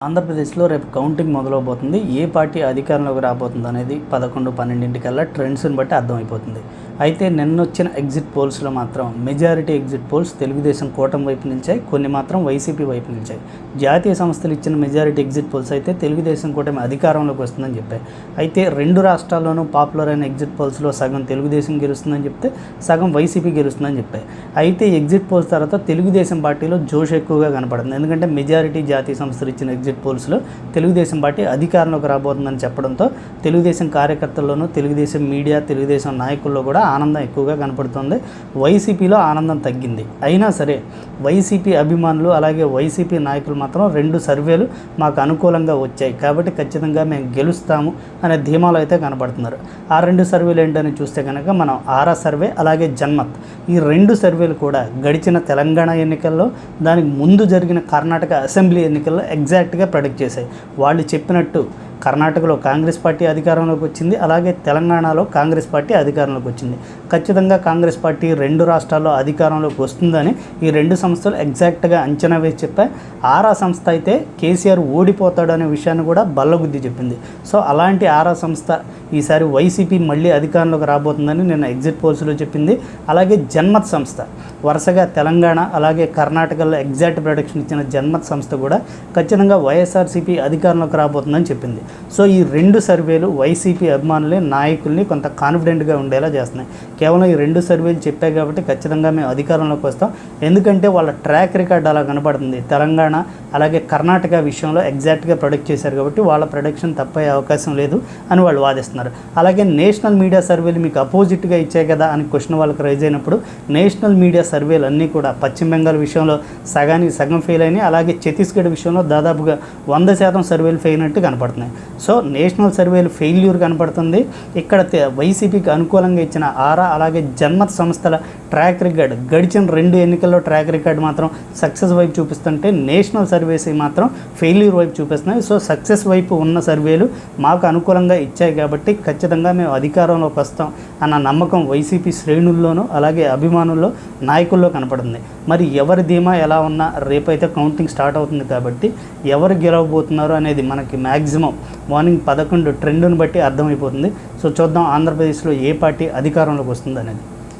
ఆంధ్రప్రదేశ్లో రేపు కౌంటింగ్ మొదలవబోతుంది. ఏ పార్టీ అధికారంలోకి రాబోతుంది అనేది 11-12 ట్రెండ్స్ని బట్టి అర్థమైపోతుంది. అయితే నిన్నొచ్చిన ఎగ్జిట్ పోల్స్లో మాత్రం మెజారిటీ ఎగ్జిట్ పోల్స్ తెలుగుదేశం కూటమి వైపు నిలిచాయి, కొన్ని మాత్రం వైసీపీ వైపు నిలిచాయి. జాతీయ సంస్థలు ఇచ్చిన మెజారిటీ ఎగ్జిట్ పోల్స్ అయితే తెలుగుదేశం కూటమి అధికారంలోకి వస్తుందని చెప్పాయి. అయితే రెండు రాష్ట్రాల్లోనూ పాపులర్ అయిన ఎగ్జిట్ పోల్స్లో సగం తెలుగుదేశం గెలుస్తుందని చెప్తే సగం వైసీపీ గెలుస్తుందని చెప్పాయి. అయితే ఎగ్జిట్ పోల్స్ తర్వాత తెలుగుదేశం పార్టీలో జోష్ ఎక్కువగా కనపడుతుంది. ఎందుకంటే మెజారిటీ జాతీయ సంస్థలు ఇచ్చిన ఎగ్జిట్ పోల్స్లో తెలుగుదేశం పార్టీ అధికారంలోకి రాబోతుందని చెప్పడంతో తెలుగుదేశం కార్యకర్తల్లోనూ, తెలుగుదేశం మీడియా, తెలుగుదేశం నాయకుల్లో కూడా ఆనందం ఎక్కువగా కనపడుతుంది. వైసీపీలో ఆనందం తగ్గింది. అయినా సరే వైసీపీ అభిమానులు అలాగే వైసీపీ నాయకులు మాత్రం రెండు సర్వేలు మాకు అనుకూలంగా వచ్చాయి కాబట్టి ఖచ్చితంగా మేము గెలుస్తాము అనే ధీమాలో అయితే కనపడుతున్నారు. ఆ రెండు సర్వేలు ఏంటని చూస్తే కనుక మనం ఆరా సర్వే అలాగే జన్మత్ ఈ రెండు సర్వేలు కూడా గడిచిన తెలంగాణ ఎన్నికల్లో, దానికి ముందు జరిగిన కర్ణాటక అసెంబ్లీ ఎన్నికల్లో ఎగ్జాక్ట్గా ప్రెడిక్ట్ చేశాయి. వాళ్ళు చెప్పినట్టు కర్ణాటకలో కాంగ్రెస్ పార్టీ అధికారంలోకి వచ్చింది, అలాగే తెలంగాణలో కాంగ్రెస్ పార్టీ అధికారంలోకి వచ్చింది. ఖచ్చితంగా కాంగ్రెస్ పార్టీ రెండు రాష్ట్రాల్లో అధికారంలోకి వస్తుందని ఈ రెండు సంస్థలు ఎగ్జాక్ట్గా అంచనా వేసి చెప్పాయి. ఆరా సంస్థ అయితే కేసీఆర్ ఓడిపోతాడు అనే విషయాన్ని కూడా బల్లగుద్ది చెప్పింది. సో అలాంటి ఆరా సంస్థ ఈసారి వైసీపీ మళ్ళీ అధికారంలోకి రాబోతుందని నిన్న ఎగ్జిట్ పోల్స్లో చెప్పింది. అలాగే జన్మత్ సంస్థ వరుసగా తెలంగాణ అలాగే కర్ణాటకలో ఎగ్జాక్ట్ ప్రొడక్షన్ ఇచ్చిన జన్మత్ సంస్థ కూడా ఖచ్చితంగా వైఎస్ఆర్సీపీ అధికారంలోకి రాబోతుందని చెప్పింది. సో ఈ రెండు సర్వేలు వైసీపీ అభిమానులే, నాయకుల్ని కొంత కాన్ఫిడెంట్గా ఉండేలా చేస్తున్నాయి. కేవలం ఈ రెండు సర్వేలు చెప్పాయి కాబట్టి ఖచ్చితంగా మేము అధికారంలోకి వస్తాం, ఎందుకంటే వాళ్ళ ట్రాక్ రికార్డ్ అలా కనపడుతుంది. తెలంగాణ అలాగే కర్ణాటక విషయంలో ఎగ్జాక్ట్గా ప్రొడక్ట్ చేశారు కాబట్టి వాళ్ళ ప్రొడక్షన్ తప్పయ్యే అవకాశం లేదు అని వాళ్ళు వాదిస్తున్నారు. అలాగే నేషనల్ మీడియా సర్వేలు మీకు అపోజిట్గా ఇచ్చాయి కదా అని క్వశ్చన్ వాళ్ళకి రైజ్ అయినప్పుడు నేషనల్ మీడియా సర్వేలు అన్నీ కూడా పశ్చిమ బెంగాల్ విషయంలో సగానికి సగం ఫెయిల్ అయినాయి, అలాగే ఛత్తీస్గఢ్ విషయంలో దాదాపుగా 100% సర్వేలు ఫెయిల్ అయినట్టు కనపడుతున్నాయి. సో నేషనల్ సర్వేలు ఫెయిల్యూర్ కనపడుతుంది. ఇక్కడ వైసీపీకి అనుకూలంగా ఇచ్చిన ఆరా అలాగే జన్మత్ సంస్థల ట్రాక్ రికార్డ్, గడిచిన రెండు ఎన్నికల్లో ట్రాక్ రికార్డ్ మాత్రం సక్సెస్ వైపు చూపిస్తుంటే నేషనల్ సర్వేస్ మాత్రం ఫెయిల్యూర్ వైపు చూపిస్తున్నాయి. సో సక్సెస్ వైపు ఉన్న సర్వేలు మాకు అనుకూలంగా ఇచ్చాయి కాబట్టి ఖచ్చితంగా మేము అధికారంలోకి వస్తాం అన్న నమ్మకం వైసీపీ శ్రేణుల్లోనూ అలాగే అభిమానుల్లో, నాయకుల్లో కనపడుతుంది. మరి ఎవరి ధీమా ఎలా ఉన్నా రేపైతే కౌంటింగ్ స్టార్ట్ అవుతుంది కాబట్టి ఎవరు గెలవబోతున్నారు అనేది మనకి మ్యాక్సిమం మార్నింగ్ 11 ట్రెండ్ని బట్టి అర్థమైపోతుంది. సో చూద్దాం ఆంధ్రప్రదేశ్లో ఏ పార్టీ అధికారంలోకి వస్తుంది అనేది.